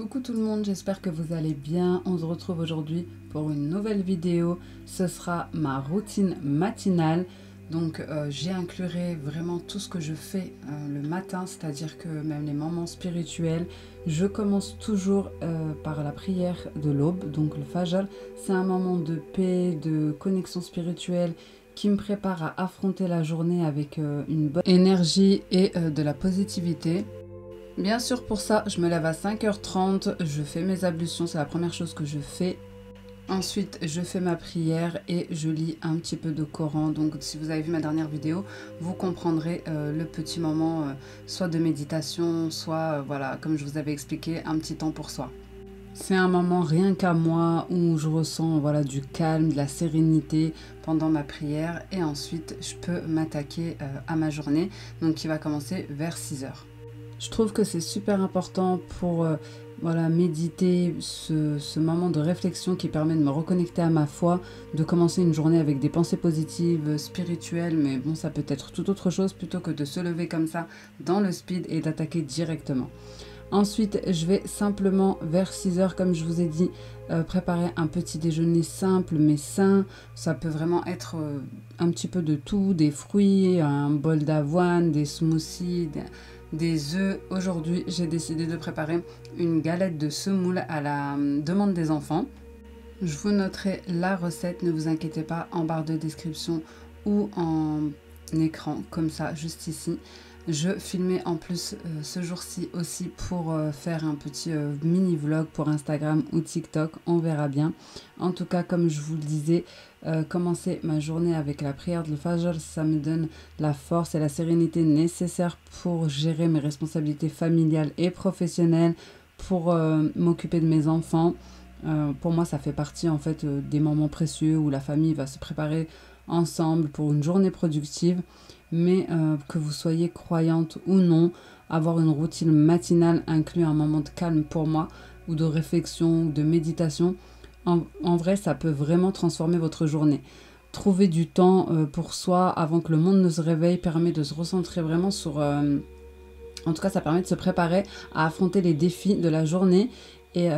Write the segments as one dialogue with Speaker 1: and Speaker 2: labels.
Speaker 1: Coucou tout le monde, j'espère que vous allez bien. On se retrouve aujourd'hui pour une nouvelle vidéo. Ce sera ma routine matinale. Donc j'inclurai vraiment tout ce que je fais le matin, c'est-à-dire que même les moments spirituels. Je commence toujours par la prière de l'aube, donc le Fajr. C'est un moment de paix, de connexion spirituelle qui me prépare à affronter la journée avec une bonne énergie et de la positivité. Bien sûr, pour ça, je me lève à 5h30, je fais mes ablutions, c'est la première chose que je fais. Ensuite, je fais ma prière et je lis un petit peu de Coran. Donc, si vous avez vu ma dernière vidéo, vous comprendrez le petit moment, soit de méditation, soit, voilà, comme je vous avais expliqué, un petit temps pour soi. C'est un moment rien qu'à moi où je ressens voilà, du calme, de la sérénité pendant ma prière. Et ensuite, je peux m'attaquer à ma journée, donc qui va commencer vers 6h. Je trouve que c'est super important pour voilà, méditer ce moment de réflexion qui permet de me reconnecter à ma foi, de commencer une journée avec des pensées positives, spirituelles, mais bon, ça peut être tout autre chose plutôt que de se lever comme ça dans le speed et d'attaquer directement. Ensuite, je vais simplement vers 6h, comme je vous ai dit, préparer un petit déjeuner simple mais sain. Ça peut vraiment être un petit peu de tout, des fruits, un bol d'avoine, des smoothies, des œufs. Aujourd'hui, j'ai décidé de préparer une galette de semoule à la demande des enfants. Je vous noterai la recette, ne vous inquiétez pas, en barre de description ou en écran, comme ça, juste ici. Je filmais en plus ce jour-ci aussi pour faire un petit mini vlog pour Instagram ou TikTok, on verra bien. En tout cas, comme je vous le disais, commencer ma journée avec la prière de Fajr, ça me donne la force et la sérénité nécessaires pour gérer mes responsabilités familiales et professionnelles, pour m'occuper de mes enfants. Pour moi, ça fait partie en fait des moments précieux où la famille va se préparer ensemble pour une journée productive. Mais que vous soyez croyante ou non, avoir une routine matinale inclut un moment de calme pour moi, ou de réflexion, ou de méditation. En vrai, ça peut vraiment transformer votre journée. Trouver du temps pour soi avant que le monde ne se réveille permet de se recentrer vraiment sur... en tout cas, ça permet de se préparer à affronter les défis de la journée. Et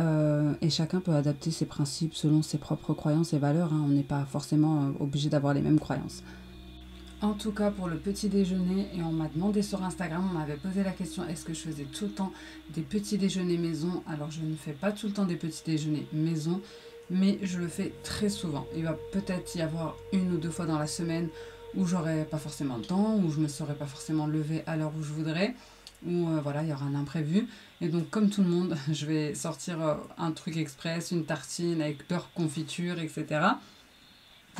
Speaker 1: chacun peut adapter ses principes selon ses propres croyances et valeurs. Hein. On n'est pas forcément obligé d'avoir les mêmes croyances. En tout cas, pour le petit déjeuner, et on m'a demandé sur Instagram, on m'avait posé la question, est-ce que je faisais tout le temps des petits déjeuners maison? Alors, je ne fais pas tout le temps des petits déjeuners maison, mais je le fais très souvent. Il va peut-être y avoir 1 ou 2 fois dans la semaine où j'aurai pas forcément le temps, où je me serai pas forcément levée à l'heure où je voudrais, où voilà, il y aura un imprévu. Et donc, comme tout le monde, je vais sortir un truc express, une tartine avec beurre, confiture, etc.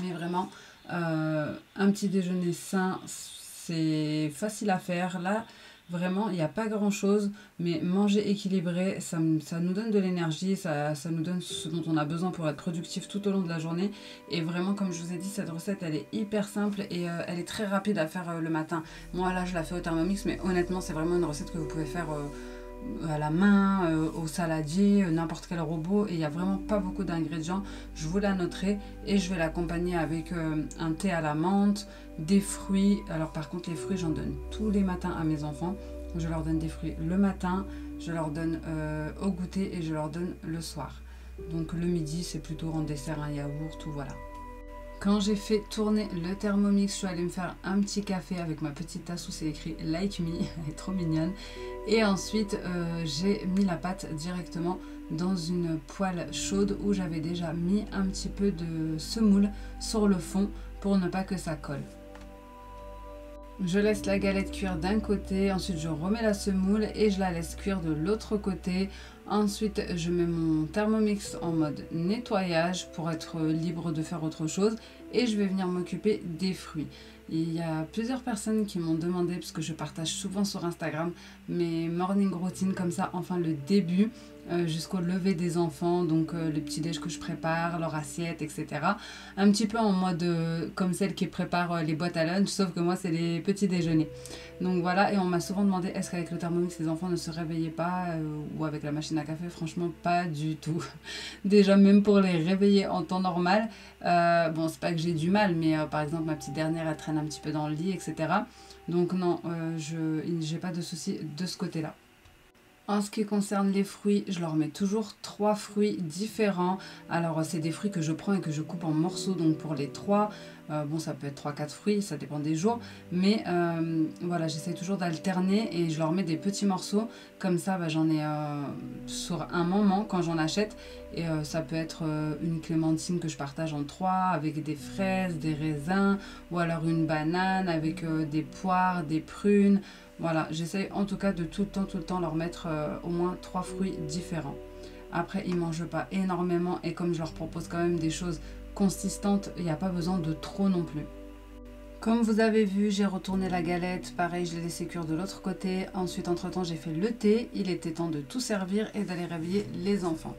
Speaker 1: Mais vraiment, un petit déjeuner sain, c'est facile à faire. Là, vraiment, il n'y a pas grand-chose, mais manger équilibré, ça nous donne de l'énergie, ça nous donne ce dont on a besoin pour être productif tout au long de la journée. Et vraiment, comme je vous ai dit, cette recette, elle est hyper simple et elle est très rapide à faire le matin. Moi, là, je la fais au Thermomix, mais honnêtement, c'est vraiment une recette que vous pouvez faire à la main, au saladier, n'importe quel robot, et il n'y a vraiment pas beaucoup d'ingrédients. Je vous la noterai et je vais l'accompagner avec un thé à la menthe, des fruits. Alors par contre, les fruits, j'en donne tous les matins à mes enfants. Je leur donne des fruits le matin, je leur donne au goûter et je leur donne le soir. Donc le midi, c'est plutôt en dessert un yaourt ou voilà. Quand j'ai fait tourner le Thermomix, je suis allée me faire un petit café avec ma petite tasse où c'est écrit Like Me, elle est trop mignonne. Et ensuite, j'ai mis la pâte directement dans une poêle chaude où j'avais déjà mis un petit peu de semoule sur le fond pour ne pas que ça colle. Je laisse la galette cuire d'un côté, ensuite je remets la semoule et je la laisse cuire de l'autre côté. Ensuite, je mets mon Thermomix en mode nettoyage pour être libre de faire autre chose et je vais venir m'occuper des fruits. Il y a plusieurs personnes qui m'ont demandé, parce que je partage souvent sur Instagram, mes morning routines comme ça, enfin le début jusqu'au lever des enfants, donc le petit déj que je prépare, leur assiette, etc. Un petit peu en mode comme celle qui prépare les boîtes à lunch, sauf que moi c'est les petits déjeuners. Donc voilà, et on m'a souvent demandé est-ce qu'avec le Thermomix les enfants ne se réveillaient pas ou avec la machine à café. Franchement pas du tout. Déjà même pour les réveiller en temps normal, bon c'est pas que j'ai du mal, mais par exemple ma petite dernière elle traîne un petit peu dans le lit, etc. Donc non, j'ai pas de soucis de ce côté là. En ce qui concerne les fruits, je leur mets toujours 3 fruits différents. Alors c'est des fruits que je prends et que je coupe en morceaux, donc pour les 3, bon ça peut être 3-4 fruits, ça dépend des jours. Mais voilà, j'essaie toujours d'alterner et je leur mets des petits morceaux. Comme ça, j'en ai sur un moment quand j'en achète. Et ça peut être une clémentine que je partage en 3 avec des fraises, des raisins, ou alors une banane avec des poires, des prunes. Voilà, j'essaye en tout cas de tout le temps leur mettre au moins 3 fruits différents. Après, ils ne mangent pas énormément et comme je leur propose quand même des choses consistantes, il n'y a pas besoin de trop non plus. Comme vous avez vu, j'ai retourné la galette, pareil je l'ai laissé cuire de l'autre côté. Ensuite, entre-temps, j'ai fait le thé, il était temps de tout servir et d'aller réveiller les enfants.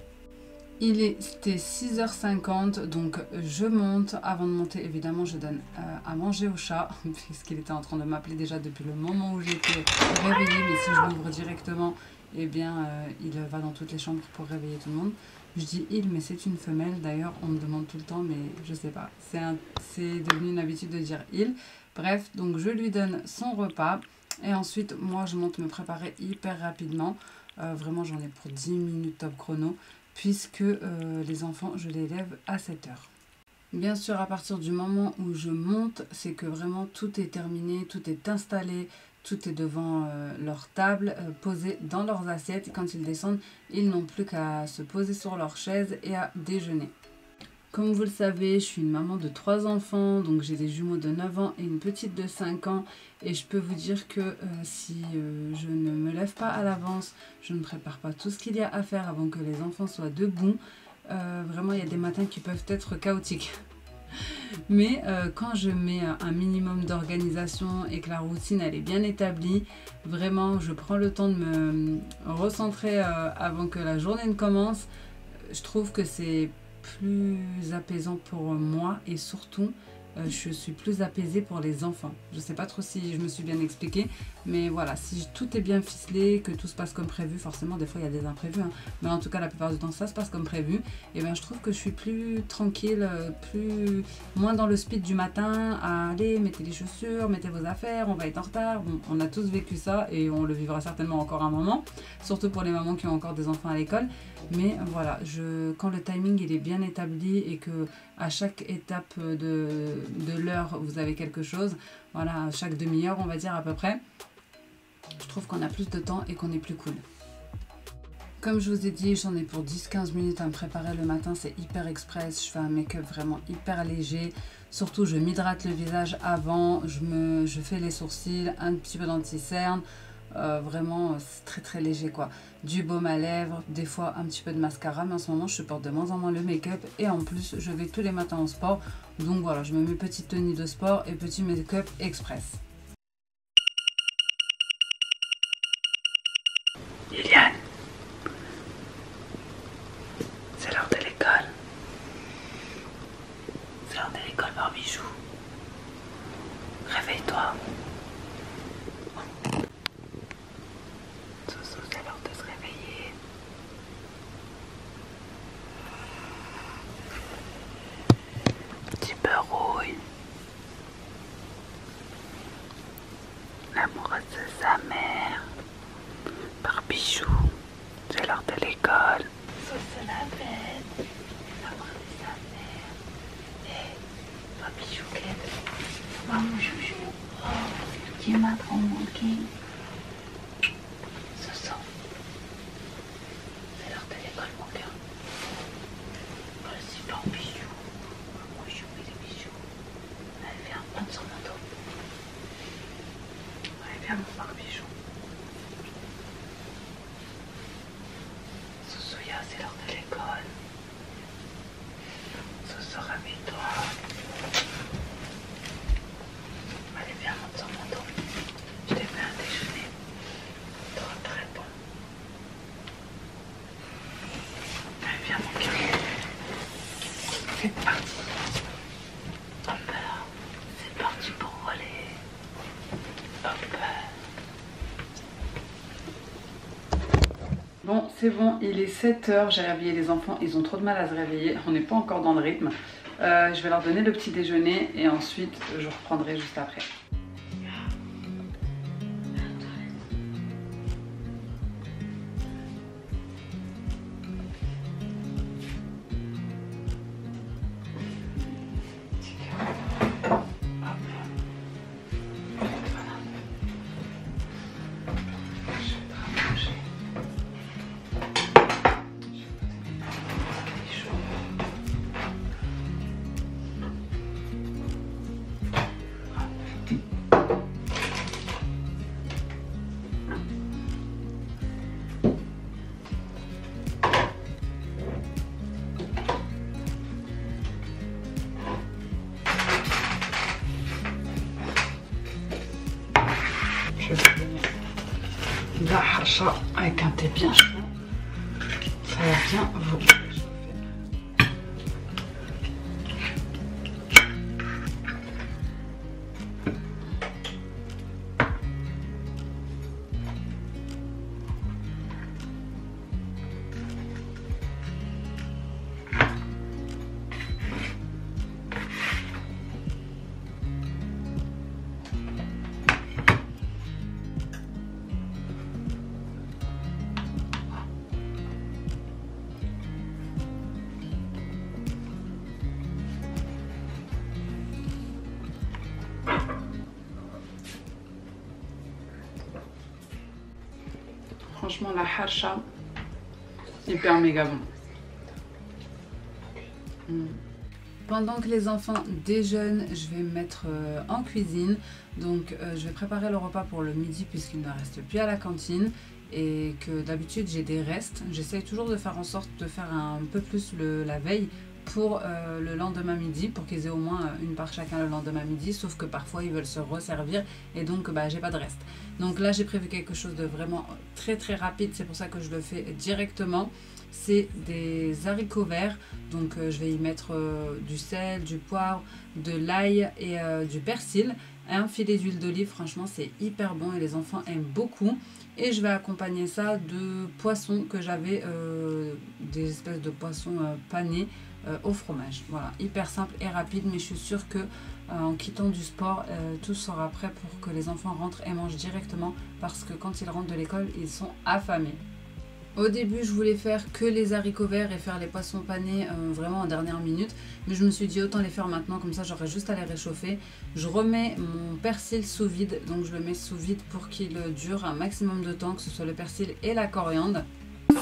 Speaker 1: Il était 6h50, donc je monte. Avant de monter, évidemment, je donne à manger au chat, puisqu'il était en train de m'appeler déjà depuis le moment où j'étais réveillée. Mais si je l'ouvre directement, eh bien, il va dans toutes les chambres pour réveiller tout le monde. Je dis il, mais c'est une femelle. D'ailleurs, on me demande tout le temps, mais je sais pas. C'est devenu une habitude de dire il. Bref, donc je lui donne son repas. Et ensuite, moi, je monte me préparer hyper rapidement. Vraiment, j'en ai pour 10 minutes top chrono. Puisque les enfants, je les lève à 7h. Bien sûr, à partir du moment où je monte, c'est que vraiment tout est terminé, tout est installé, tout est devant leur table, posé dans leurs assiettes. Et quand ils descendent, ils n'ont plus qu'à se poser sur leur chaise et à déjeuner. Comme vous le savez, je suis une maman de 3 enfants, donc j'ai des jumeaux de 9 ans et une petite de 5 ans. Et je peux vous dire que si je ne me lève pas à l'avance, je ne prépare pas tout ce qu'il y a à faire avant que les enfants soient debout. Vraiment, il y a des matins qui peuvent être chaotiques. Mais quand je mets un minimum d'organisation et que la routine elle est bien établie, vraiment je prends le temps de me recentrer avant que la journée ne commence. Je trouve que c'est plus apaisant pour moi et surtout je suis plus apaisée pour les enfants. Je sais pas trop si je me suis bien expliquée, mais voilà, si tout est bien ficelé, que tout se passe comme prévu, forcément des fois il y a des imprévus, hein, mais en tout cas la plupart du temps ça se passe comme prévu, et bien je trouve que je suis plus tranquille, moins dans le speed du matin, à aller, mettez les chaussures, mettez vos affaires, on va être en retard. Bon, on a tous vécu ça et on le vivra certainement encore un moment, surtout pour les mamans qui ont encore des enfants à l'école. Mais voilà, quand le timing il est bien établi et que à chaque étape de l'heure vous avez quelque chose, voilà, chaque demi-heure on va dire à peu près, je trouve qu'on a plus de temps et qu'on est plus cool. Comme je vous ai dit, j'en ai pour 10-15 minutes à me préparer le matin, c'est hyper express, je fais un make-up vraiment hyper léger. Surtout je m'hydrate le visage avant, je fais les sourcils, un petit peu d'anti-cerne. Vraiment c'est très très léger quoi, du baume à lèvres, des fois un petit peu de mascara, mais en ce moment je supporte de moins en moins le make-up et en plus je vais tous les matins au sport, donc voilà, je me mets petite tenue de sport et petit make-up express. Liliane, c'est l'heure de l'école. C'est l'heure de l'école, Barbichou. Réveille-toi. C'est l'heure de se réveiller. Petit peu rouille. L'amoureuse de sa mère. Barbichou, c'est l'heure de l'école. C'est la bête. L'amoureuse de sa mère. Et Barbichou, maman chouchou. Oh, tu m'as trop manqué. Viens mon Barbichou. Sousouya, c'est l'heure de l'école. Sousou, réveille-toi. Allez, viens, monte sur mon dos. Je t'ai fait un déjeuner. Très très bon. Allez, viens mon cœur. C'est parti. Hop là. C'est parti pour voler. Hop. Bon, c'est bon, il est 7h, j'ai réveillé les enfants, ils ont trop de mal à se réveiller, on n'est pas encore dans le rythme. Je vais leur donner le petit déjeuner et ensuite je reprendrai juste après. harcha avec un thé bien chaud. Ça va bien vous réchauffer. Franchement, la harcha, hyper méga bon. Pendant que les enfants déjeunent, je vais me mettre en cuisine. Donc je vais préparer le repas pour le midi puisqu'il ne reste plus à la cantine. Et que d'habitude j'ai des restes. J'essaye toujours de faire en sorte de faire un peu plus la veille pour le lendemain midi, pour qu'ils aient au moins une part chacun le lendemain midi, sauf que parfois ils veulent se resservir et donc j'ai pas de reste. Donc là j'ai prévu quelque chose de vraiment très rapide, c'est pour ça que je le fais directement. C'est des haricots verts, donc je vais y mettre du sel, du poivre, de l'ail et du persil, un filet d'huile d'olive. Franchement c'est hyper bon et les enfants aiment beaucoup. Et je vais accompagner ça de poissons que j'avais, des espèces de poissons panés au fromage. Voilà, hyper simple et rapide, mais je suis sûre que en quittant du sport, tout sera prêt pour que les enfants rentrent et mangent directement, parce que quand ils rentrent de l'école, ils sont affamés. Au début, je voulais faire que les haricots verts et faire les poissons panés vraiment en dernière minute. Mais je me suis dit autant les faire maintenant, comme ça j'aurai juste à les réchauffer. Je remets mon persil sous vide, donc je le mets sous vide pour qu'il dure un maximum de temps, que ce soit le persil et la coriandre.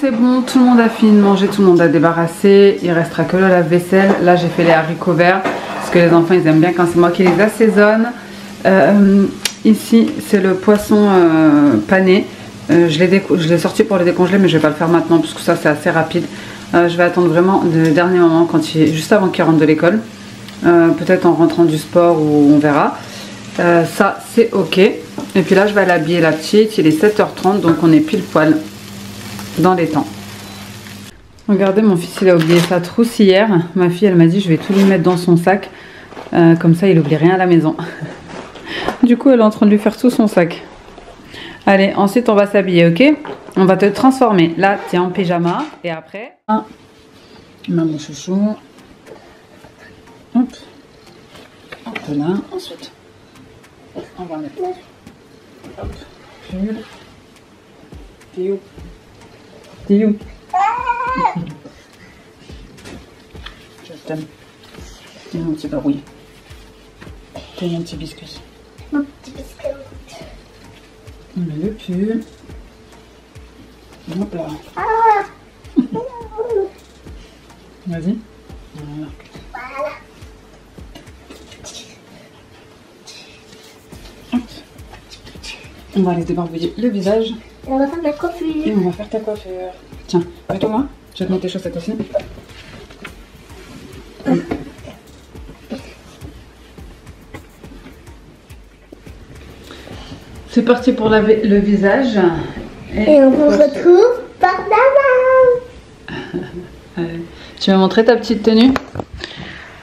Speaker 1: C'est bon, tout le monde a fini de manger, tout le monde a débarrassé. Il restera que le lave-vaisselle. Là j'ai fait les haricots verts, parce que les enfants ils aiment bien quand c'est moi qui les assaisonne. Ici c'est le poisson pané. Je l'ai sorti pour les décongeler, mais je vais pas le faire maintenant parce que ça c'est assez rapide. Je vais attendre vraiment le dernier moment, juste avant qu'il rentre de l'école. Peut-être en rentrant du sport ou on verra. Ça c'est ok. Et puis là je vais aller habiller la petite. Il est 7h30, donc on est pile poil dans les temps. Regardez, mon fils il a oublié sa trousse hier. Ma fille elle m'a dit je vais tout lui mettre dans son sac. Comme ça il oublie rien à la maison. Du coup elle est en train de lui faire tout son sac. Allez, ensuite on va s'habiller, ok? On va te transformer. Là, tu es en pyjama. Et après, mon chouchou. Hop. Hop là. Ensuite, on va mettre. Hop. Pull. T'es où? T'es où? Je t'aime. T'es mon petit barouille. T'es mon petit biscuit.
Speaker 2: Mon petit biscuit.
Speaker 1: On met le pull. Hop là. Vas-y. Voilà. Hop. On va aller débarbouiller le visage.
Speaker 2: Et on va faire la coiffure.
Speaker 1: Et on va faire ta coiffure. Tiens, mets-toi. Je vais te mettre tes chaussettes aussi. C'est parti pour laver le visage.
Speaker 2: Et on se retrouve par là-bas.
Speaker 1: Tu vas montrer ta petite tenue?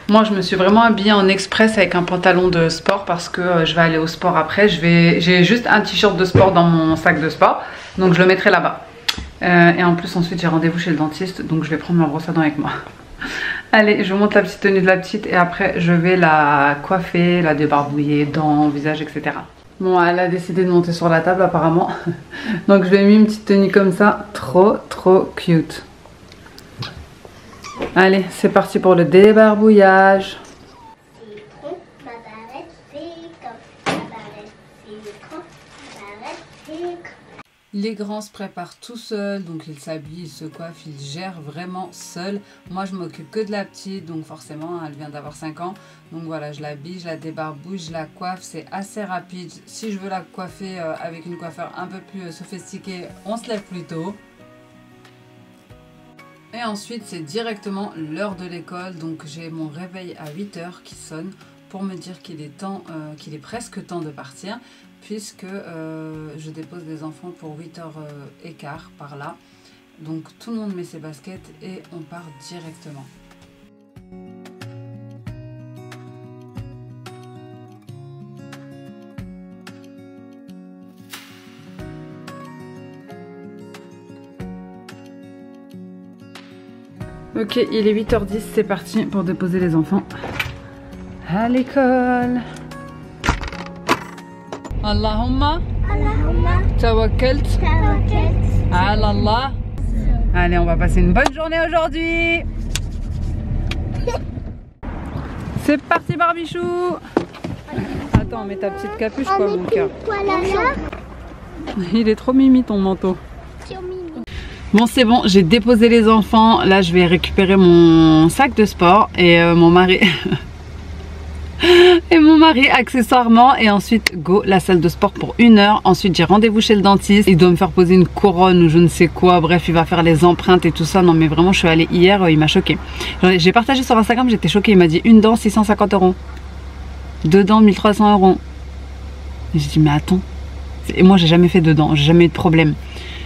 Speaker 1: Moi, je me suis vraiment habillée en express avec un pantalon de sport parce que je vais aller au sport après. J'ai juste un t-shirt de sport dans mon sac de sport, donc je le mettrai là-bas. Et en plus, ensuite, j'ai rendez-vous chez le dentiste, donc je vais prendre ma brosse à dents avec moi. Allez, je vous montre la petite tenue de la petite et après, je vais la coiffer, la débarbouiller, dents, visage, etc. Bon, elle a décidé de monter sur la table apparemment. Donc je lui ai mis une petite tenue comme ça. Trop cute. Allez, c'est parti pour le débarbouillage. Les grands se préparent tout seuls, donc ils s'habillent, ils se coiffent, ils gèrent vraiment seuls. Moi je m'occupe que de la petite, donc forcément elle vient d'avoir 5 ans. Donc voilà, je l'habille, je la débarbouille, je la coiffe, c'est assez rapide. Si je veux la coiffer avec une coiffeur un peu plus sophistiquée, on se lève plus tôt. Et ensuite c'est directement l'heure de l'école, donc j'ai mon réveil à 8 h qui sonne pour me dire qu'il est temps, qu'il est presque temps de partir, puisque je dépose les enfants pour 8h15 par là. Donc tout le monde met ses baskets et on part directement. Ok, il est 8h10, c'est parti pour déposer les enfants à l'école. Allahumma tawakkalt ala Allah. Allez, on va passer une bonne journée aujourd'hui. C'est parti Barbichou. Attends, mets ta petite capuche quoi mon cœur. Il est trop mimi ton manteau. Bon c'est bon, j'ai déposé les enfants. Là je vais récupérer mon sac de sport et mon mari et mon mari accessoirement, et ensuite go la salle de sport pour 1 heure. Ensuite j'ai rendez-vous chez le dentiste, il doit me faire poser une couronne ou je ne sais quoi, bref il va faire les empreintes et tout ça. Non mais vraiment je suis allée hier, il m'a choqué. J'ai partagé sur Instagram, j'étais choquée, il m'a dit une dent 650 €, 2 dents 1300 €. J'ai dit mais attends, et moi j'ai jamais fait de dents, j'ai jamais eu de problème.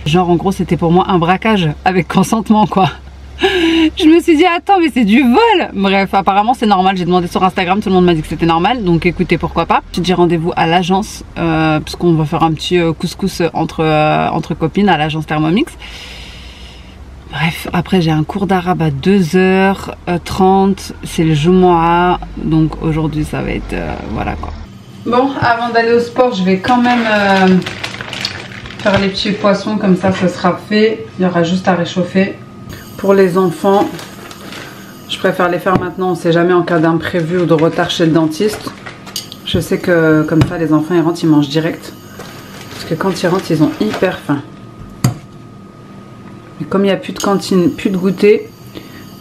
Speaker 1: Genre en gros c'était pour moi un braquage avec consentement quoi. Je me suis dit attends mais c'est du vol. Bref apparemment c'est normal, j'ai demandé sur Instagram, tout le monde m'a dit que c'était normal, donc écoutez pourquoi pas. J'ai rendez-vous à l'agence parce qu'on va faire un petit couscous entre copines à l'agence Thermomix. Bref après j'ai un cours d'arabe à 2h30, c'est le Jumu'ah, donc aujourd'hui ça va être voilà quoi. Bon avant d'aller au sport je vais quand même faire les petits poissons, comme ça ce sera fait, il y aura juste à réchauffer. Pour les enfants, je préfère les faire maintenant, on ne sait jamais en cas d'imprévu ou de retard chez le dentiste. Je sais que comme ça les enfants ils rentrent, ils mangent direct. Parce que quand ils rentrent, ils ont hyper faim. Mais comme il n'y a plus de cantine, plus de goûter,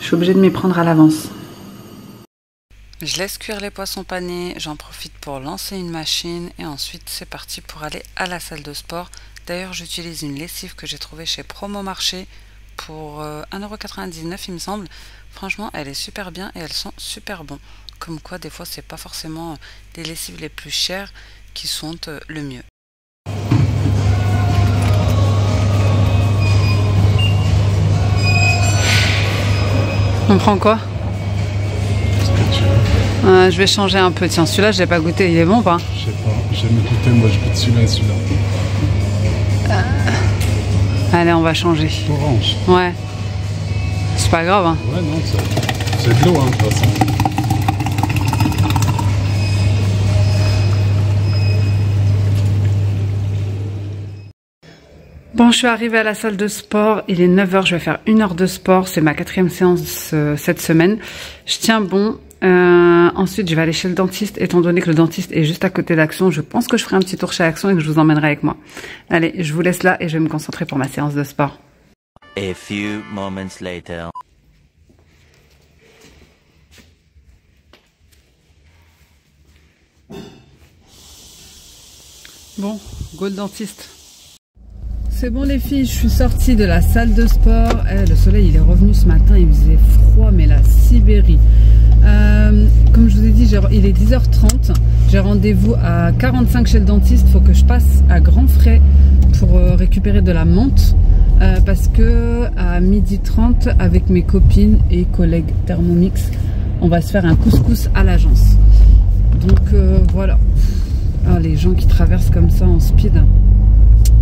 Speaker 1: je suis obligée de m'y prendre à l'avance. Je laisse cuire les poissons panés, j'en profite pour lancer une machine et ensuite c'est parti pour aller à la salle de sport. D'ailleurs j'utilise une lessive que j'ai trouvée chez Promo Marché pour 1,99 € il me semble. Franchement elle est super bien et elles sont super bon. Comme quoi des fois c'est pas forcément les lessives les plus chères qui sont le mieux. On prend quoi? Je vais changer un peu. Tiens, celui-là, je l'ai pas goûté. Il est bon ou pas?
Speaker 3: Je sais pas. J'aime goûter. Moi, je goûte celui-là et celui-là.
Speaker 1: Allez, on va changer.
Speaker 3: Orange.
Speaker 1: Ouais. C'est pas grave, hein.
Speaker 3: Ouais, non, c'est de l'eau, hein, de toute façon.
Speaker 1: Bon, je suis arrivée à la salle de sport. Il est 9 h. Je vais faire 1 heure de sport. C'est ma 4e séance cette semaine. Je tiens bon. Ensuite, je vais aller chez le dentiste, étant donné que le dentiste est juste à côté d'Action. Je pense que je ferai un petit tour chez Action et que je vous emmènerai avec moi. Allez, je vous laisse là et je vais me concentrer pour ma séance de sport.
Speaker 4: A few moments later.
Speaker 1: Bon, go le dentiste. C'est bon les filles, je suis sortie de la salle de sport. Le soleil il est revenu ce matin, il faisait froid mais la Sibérie. Comme je vous ai dit, il est 10h30. J'ai rendez-vous à 45 chez le dentiste. Il faut que je passe à grands frais pour récupérer de la menthe. Parce que à 12h30 avec mes copines et collègues Thermomix, on va se faire un couscous à l'agence. Donc voilà. Ah, les gens qui traversent comme ça en speed,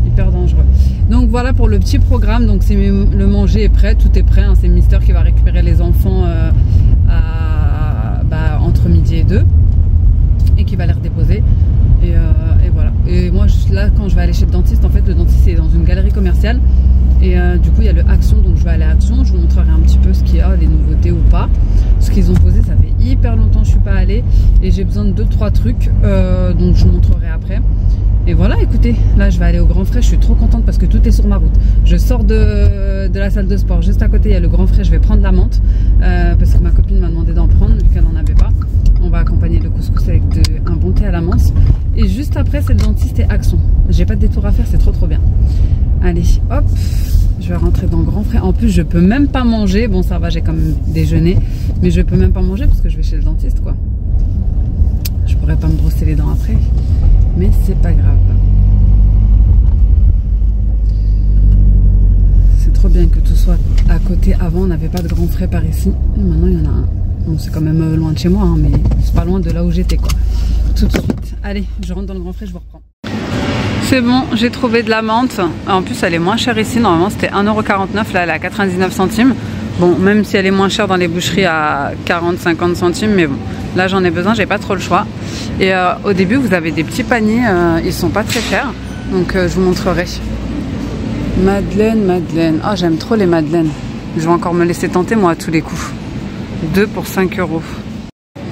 Speaker 1: hyper dangereux. Donc voilà pour le petit programme. Donc le manger est prêt, tout est prêt, hein. C'est Mister qui va récupérer les enfants entre midi et 2 et qui va les redéposer. Et voilà. Et moi là quand je vais aller chez le dentiste, en fait le dentiste est dans une galerie commerciale et du coup il y a le Action, donc je vais aller à Action. Je vous montrerai un petit peu ce qu'il y a, les nouveautés ou pas. Ce qu'ils ont posé, ça fait hyper longtemps que je suis pas allée et j'ai besoin de 2-3 trucs, donc je vous montrerai après. Et voilà, écoutez, là je vais aller au Grand Frais, je suis trop contente parce que tout est sur ma route. Je sors de la salle de sport, juste à côté il y a le Grand Frais, je vais prendre la menthe parce que ma copine m'a demandé d'en prendre vu qu'elle n'en avait pas. On va accompagner le couscous avec un bon thé à la menthe. Et juste après c'est le dentiste et Action. J'ai pas de détour à faire, c'est trop bien. Allez, hop, je vais rentrer dans le Grand Frais. En plus je peux même pas manger, bon ça va, j'ai quand même déjeuné, mais je peux même pas manger parce que je vais chez le dentiste quoi. je pourrais pas me brosser les dents après. Mais c'est pas grave. C'est trop bien que tout soit à côté. Avant, on n'avait pas de grands frais par ici. Et maintenant, il y en a un. Bon, c'est quand même loin de chez moi, hein, mais c'est pas loin de là où j'étais, quoi. Tout de suite. Allez, je rentre dans le grand frais, je vous reprends. C'est bon, j'ai trouvé de la menthe. En plus, elle est moins chère ici. Normalement, c'était 1,49 €. Là, elle est à 99 centimes. Bon, même si elle est moins chère dans les boucheries à 40-50 centimes. Mais bon, là, j'en ai besoin. J'ai pas trop le choix. Et au début, vous avez des petits paniers. Ils sont pas très chers. Donc, je vous montrerai. Madeleine, Madeleine. Oh, j'aime trop les madeleines. Je vais encore me laisser tenter, moi, à tous les coups. 2 pour 5 €.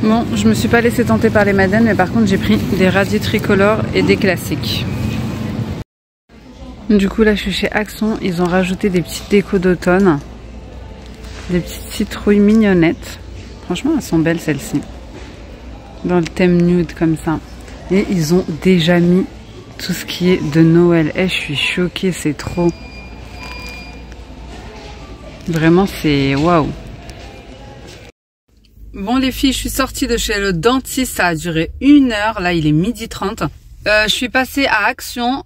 Speaker 1: Bon, je me suis pas laissé tenter par les madeleines. Mais par contre, j'ai pris des radis tricolores et des classiques. Du coup là je suis chez Action, ils ont rajouté des petites décos d'automne, des petites citrouilles mignonnettes. Franchement elles sont belles celles-ci, dans le thème nude comme ça. Et ils ont déjà mis tout ce qui est de Noël. Je suis choquée, c'est trop. Vraiment c'est waouh. Bon les filles, je suis sortie de chez le dentiste, ça a duré 1 heure, là il est 12h30. Je suis passée à Action,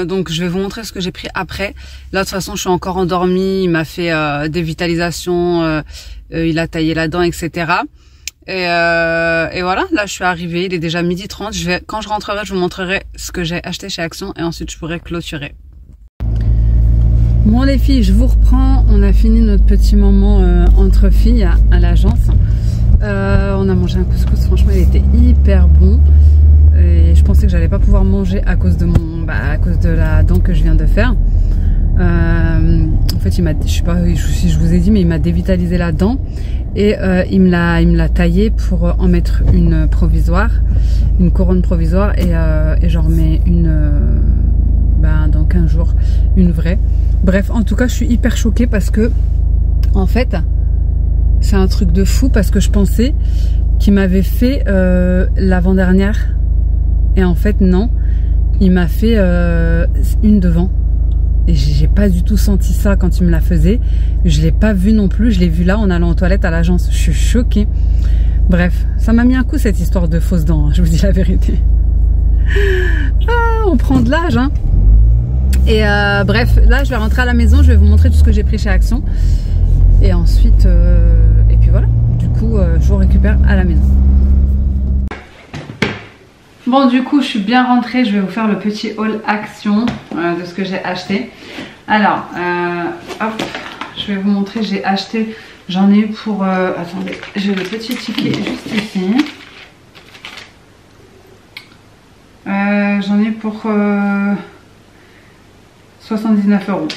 Speaker 1: donc je vais vous montrer ce que j'ai pris après. Là de toute façon je suis encore endormie, il m'a fait des vitalisations, il a taillé la dent, etc. Et voilà, là je suis arrivée, il est déjà 12h30. Quand je rentrerai, je vous montrerai ce que j'ai acheté chez Action et ensuite je pourrai clôturer. Bon les filles, je vous reprends, on a fini notre petit moment entre filles à l'agence. On a mangé un couscous, franchement il était hyper bon. Et je pensais que j'allais pas pouvoir manger à cause de à cause de la dent que je viens de faire. En fait, je sais pas si je vous ai dit, mais il m'a dévitalisé la dent et il me l'a taillé pour en mettre une provisoire, une couronne provisoire et j'en remets une dans 15 jours, une vraie. Bref, en tout cas, je suis hyper choquée parce que en fait, c'est un truc de fou parce que je pensais qu'il m'avait fait l'avant-dernière. Et en fait non, il m'a fait une devant. Et j'ai pas du tout senti ça quand il me la faisait. Je l'ai pas vu non plus, je l'ai vu là en allant aux toilettes à l'agence. Je suis choquée. Bref, ça m'a mis un coup cette histoire de fausses dents, hein, je vous dis la vérité. Ah, on prend de l'âge, hein. Et bref, là je vais rentrer à la maison, je vais vous montrer tout ce que j'ai pris chez Action. Et ensuite, et puis voilà, du coup je vous récupère à la maison. Bon du coup je suis bien rentrée, je vais vous faire le petit haul Action de ce que j'ai acheté. Alors, hop, je vais vous montrer, j'ai acheté, j'en ai eu pour, attendez, j'ai le petit ticket juste ici. J'en ai eu pour 79 €.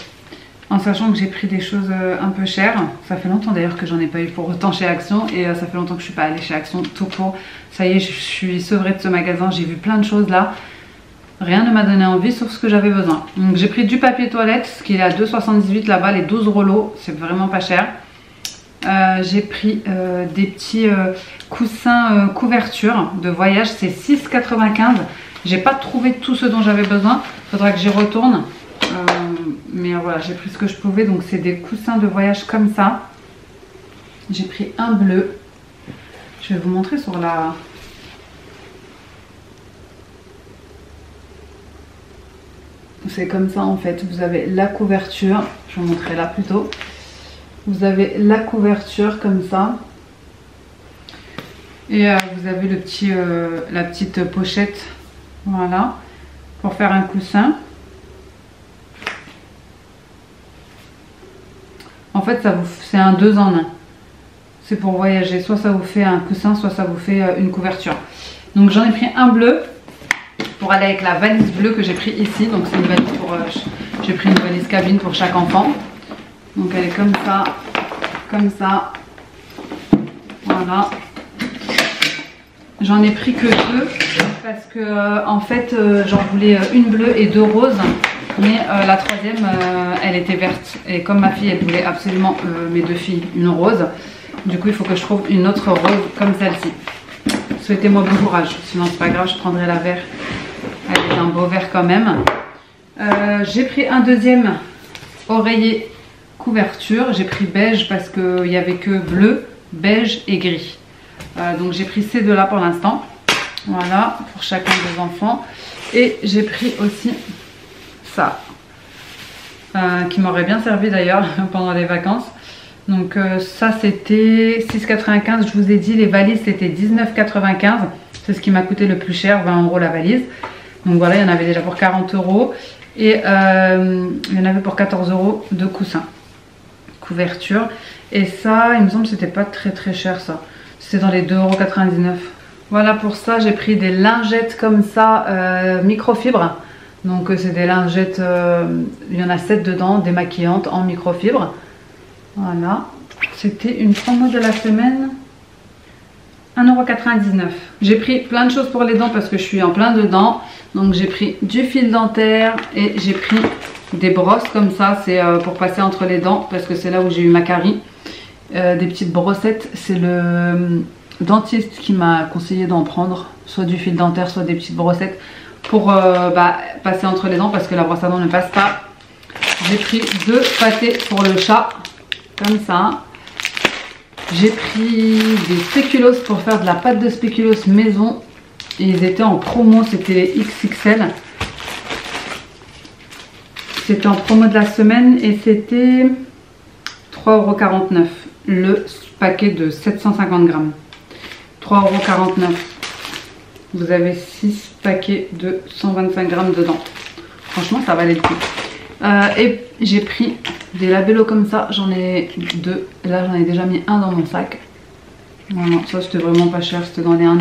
Speaker 1: En sachant que j'ai pris des choses un peu chères. Ça fait longtemps d'ailleurs que j'en ai pas eu pour autant chez Action. Et ça fait longtemps que je suis pas allée chez Action tout court. Ça y est, je suis sevrée de ce magasin. J'ai vu plein de choses là. Rien ne m'a donné envie sauf ce que j'avais besoin. Donc j'ai pris du papier toilette, ce qui est à 2,78 € là-bas, les 12 rouleaux. C'est vraiment pas cher. J'ai pris des petits coussins couverture de voyage. C'est 6,95 €. J'ai pas trouvé tout ce dont j'avais besoin. Faudra que j'y retourne. Mais voilà, j'ai pris ce que je pouvais. Donc c'est des coussins de voyage comme ça. J'ai pris un bleu. Je vais vous montrer sur la... C'est comme ça en fait. Vous avez la couverture. Je vous montrerai là plutôt. Vous avez la couverture comme ça. Et vous avez le petit, la petite pochette. Voilà. Pour faire un coussin. En fait, c'est un 2 en 1. C'est pour voyager. Soit ça vous fait un coussin, soit ça vous fait une couverture. Donc j'en ai pris un bleu pour aller avec la valise bleue que j'ai pris ici. Donc c'est une valise pour... j'ai pris une valise cabine pour chaque enfant. Donc elle est comme ça. Comme ça. Voilà. J'en ai pris que 2 parce que en fait j'en voulais une bleue et 2 roses. Mais la troisième, elle était verte. Et comme ma fille, elle voulait absolument, mes 2 filles, une rose. Du coup, il faut que je trouve une autre rose comme celle-ci. Souhaitez-moi bon courage. Sinon, c'est pas grave, je prendrai la vert. Elle est un beau vert quand même. J'ai pris un deuxième oreiller couverture. J'ai pris beige parce qu'il n'y avait que bleu, beige et gris. Donc j'ai pris ces deux-là pour l'instant. Voilà, pour chacun des enfants. Et j'ai pris aussi ça, qui m'aurait bien servi d'ailleurs pendant les vacances. Donc ça c'était 6,95 €. Je vous ai dit, les valises c'était 19,95 €. C'est ce qui m'a coûté le plus cher, 20 € la valise. Donc voilà, il y en avait déjà pour 40 €. Et il y en avait pour 14 € de coussins, couverture. Et ça, il me semble que c'était pas très cher ça. C'était dans les 2,99 €. Voilà, pour ça j'ai pris des lingettes comme ça, microfibre. Donc c'est des lingettes, il y en a 7 dedans, démaquillantes en microfibre. Voilà, c'était une promo de la semaine, 1,99 €. J'ai pris plein de choses pour les dents parce que je suis en plein dedans. Donc j'ai pris du fil dentaire et j'ai pris des brosses comme ça, c'est pour passer entre les dents parce que c'est là où j'ai eu ma carie. Des petites brossettes, c'est le dentiste qui m'a conseillé d'en prendre, soit du fil dentaire, soit des petites brossettes pour passer entre les dents parce que la brosse à dents ne passe pas. J'ai pris 2 pâtés pour le chat, comme ça. J'ai pris des spéculoos pour faire de la pâte de spéculoos maison. Et ils étaient en promo, c'était XXL. C'était en promo de la semaine et c'était 3,49 € le paquet de 750 grammes. 3,49 €. Vous avez 6 paquets de 125 grammes dedans. Franchement, ça valait le coup. Et j'ai pris des labellos comme ça. J'en ai 2. Là, j'en ai déjà mis un dans mon sac. Voilà, ça c'était vraiment pas cher. C'était dans les 1 €.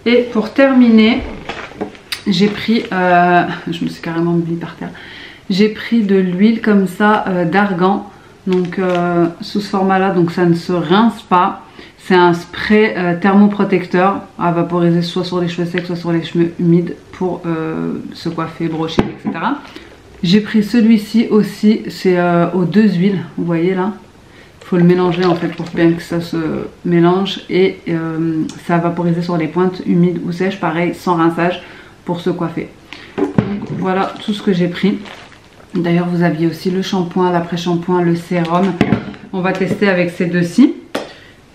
Speaker 1: Et pour terminer, j'ai pris... je me suis carrément mis par terre. J'ai pris de l'huile comme ça d'argan. Donc sous ce format là, donc ça ne se rince pas. C'est un spray thermoprotecteur à vaporiser soit sur les cheveux secs, soit sur les cheveux humides pour se coiffer, brocher, etc. J'ai pris celui-ci aussi, c'est aux 2 huiles, vous voyez là. Il faut le mélanger en fait pour bien que ça se mélange et ça a vaporisé sur les pointes humides ou sèches, pareil, sans rinçage pour se coiffer. Donc, voilà tout ce que j'ai pris. D'ailleurs vous aviez aussi le shampoing, l'après-shampoing, le sérum. On va tester avec ces deux-ci.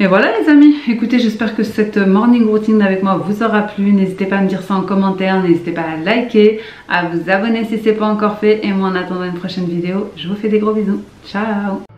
Speaker 1: Et voilà les amis, écoutez, j'espère que cette morning routine avec moi vous aura plu. N'hésitez pas à me dire ça en commentaire, n'hésitez pas à liker, à vous abonner si ce n'est pas encore fait. Et moi en attendant une prochaine vidéo, je vous fais des gros bisous. Ciao!